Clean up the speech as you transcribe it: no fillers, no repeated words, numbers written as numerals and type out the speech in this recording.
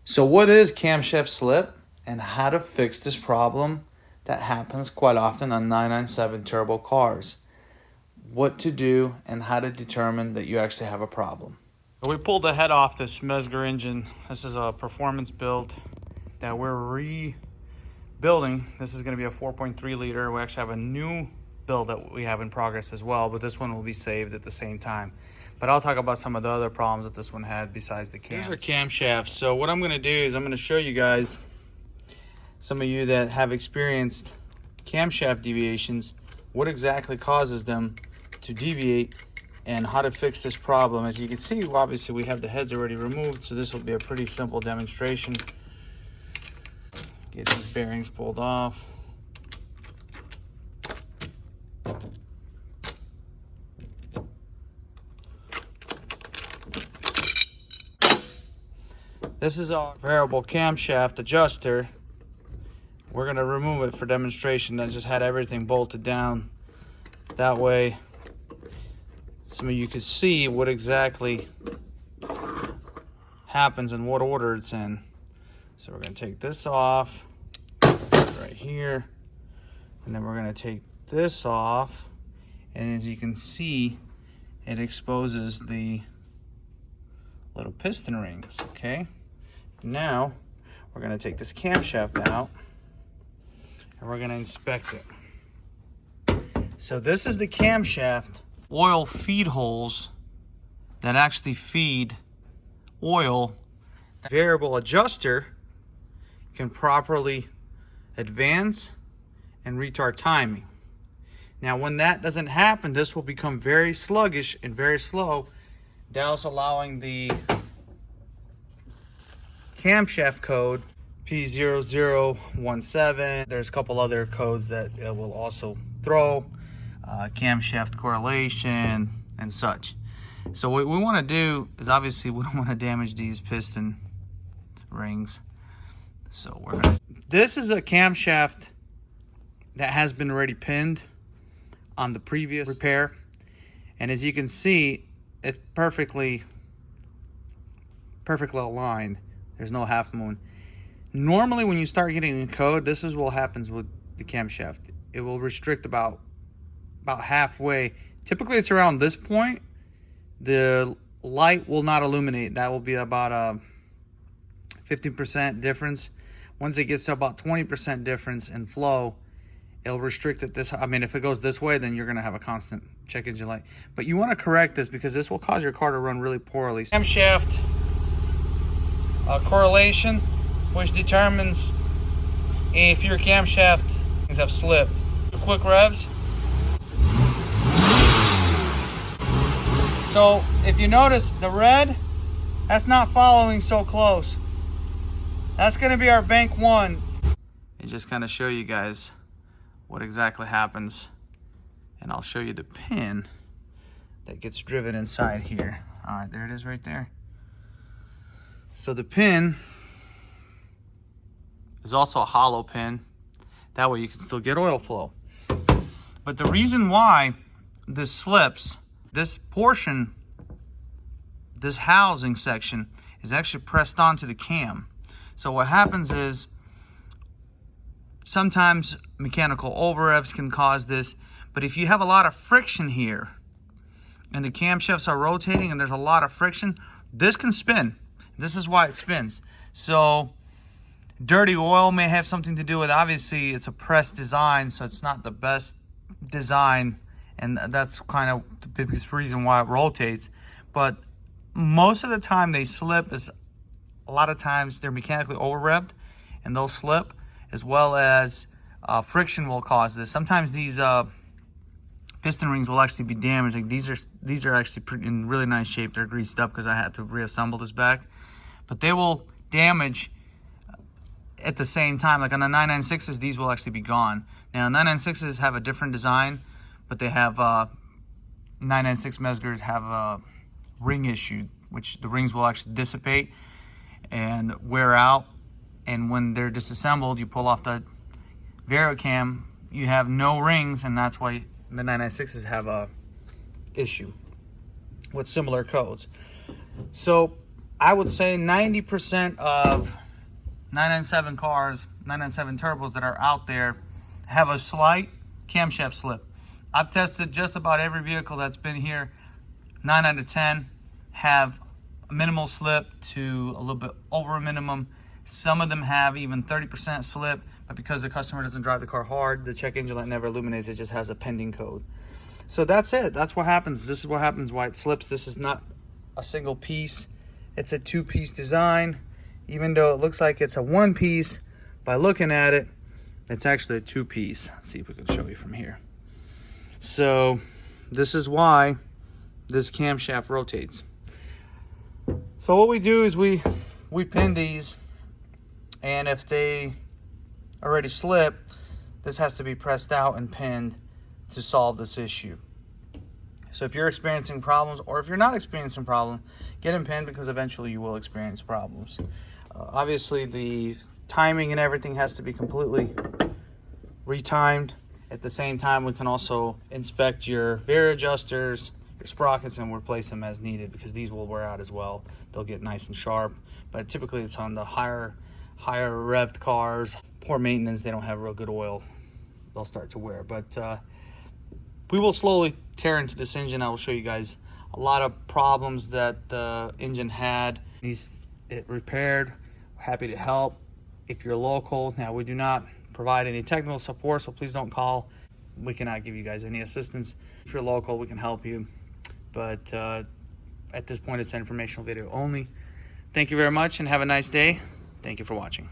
So what is camshaft slip and how to fix this problem that happens quite often on 997 turbo cars? What to do and how to determine that you actually have a problem. We pulled the head off this Mesger engine. This is a performance build that we're rebuilding. This is going to be a 4.3 liter. We actually have a new build that we have in progress as well, but this one will be saved at the same time. But I'll talk about some of the other problems that this one had besides the cams. Here's our camshafts. So what I'm going to do is I'm going to show you guys, some of you that have experienced camshaft deviations, what exactly causes them to deviate and how to fix this problem. As you can see, obviously we have the heads already removed, so this will be a pretty simple demonstration. Get these bearings pulled off. This is our variable camshaft adjuster. We're going to remove it for demonstration. I just had everything bolted down. That way, some of you could see what exactly happens and what order it's in. So we're going to take this off right here. And then we're going to take this off. And as you can see, it exposes the little piston rings, okay? Now, we're going to take this camshaft out and we're going to inspect it. So this is the camshaft oil feed holes that actually feed oil. The variable adjuster can properly advance and retard timing. Now, when that doesn't happen, this will become very sluggish and very slow, thus allowing the camshaft code P0017. There's a couple other codes that it will also throw, camshaft correlation and such. So what we want to do is, obviously we don't want to damage these piston rings. So this is a camshaft that has been already pinned on the previous repair, and as you can see, it's perfectly aligned. There's no half moon. Normally when you start getting in code, this is what happens with the camshaft. It will restrict about halfway. Typically it's around this point. The light will not illuminate. That will be about a 15% difference. Once it gets to about 20% difference in flow, it'll restrict it this. I mean, if it goes this way, then you're going to have a constant check engine light. But you want to correct this because this will cause your car to run really poorly. Camshaft correlation, which determines if your camshaft have slipped. Quick revs. So if you notice the red, that's not following so close. That's going to be our bank one. And just kind of show you guys what exactly happens, and I'll show you the pin that gets driven inside here. All right, there it is right there. So the pin is also a hollow pin. That way you can still get oil flow. But the reason why this slips, this portion, this housing section, is actually pressed onto the cam. So what happens is, sometimes mechanical over revs can cause this, but if you have a lot of friction here and the camshafts are rotating and there's a lot of friction, this can spin. This is why it spins. So dirty oil may have something to do with, obviously it's a press design, so it's not the best design, and that's kind of the biggest reason why it rotates. But most of the time they slip is, a lot of times they're mechanically over revved and they'll slip, as well as friction will cause this. Sometimes these piston rings will actually be damaged. Like these are actually in really nice shape. They're greased up because I had to reassemble this back, but they will damage at the same time. Like on the 996s, these will actually be gone. Now 996s have a different design, but they have 996 Mesgers have a ring issue, which the rings will actually dissipate and wear out. And when they're disassembled, you pull off the Varicam, you have no rings, and that's why the 996s have a issue with similar codes. So I would say 90% of 997 cars, 997 turbos that are out there have a slight camshaft slip. I've tested just about every vehicle that's been here. 9 out of 10 have a minimal slip to a little bit over a minimum. Some of them have even 30% slip, but because the customer doesn't drive the car hard, the check engine light never illuminates, it just has a pending code. So that's it. That's what happens. This is what happens why it slips. This is not a single piece. It's a two-piece design. Even though it looks like it's a one piece, by looking at it, it's actually a two-piece. Let's see if we can show you from here. So this is why this camshaft rotates. So what we do is we pin these, and if they already slip, this has to be pressed out and pinned to solve this issue. So if you're experiencing problems, or if you're not experiencing problems, get them pinned, because eventually you will experience problems. Obviously the timing and everything has to be completely retimed. At the same time, we can also inspect your rear adjusters, your sprockets, and replace them as needed, because these will wear out as well. They'll get nice and sharp, but typically it's on the higher revved cars, poor maintenance, they don't have real good oil, they'll start to wear. But we will slowly tear into this engine. I will show you guys a lot of problems that the engine had. Needs it repaired. We're happy to help if you're local. Now, we do not provide any technical support, so please don't call. We cannot give you guys any assistance. If you're local, we can help you, but at this point it's an informational video only. Thank you very much and have a nice day. Thank you for watching.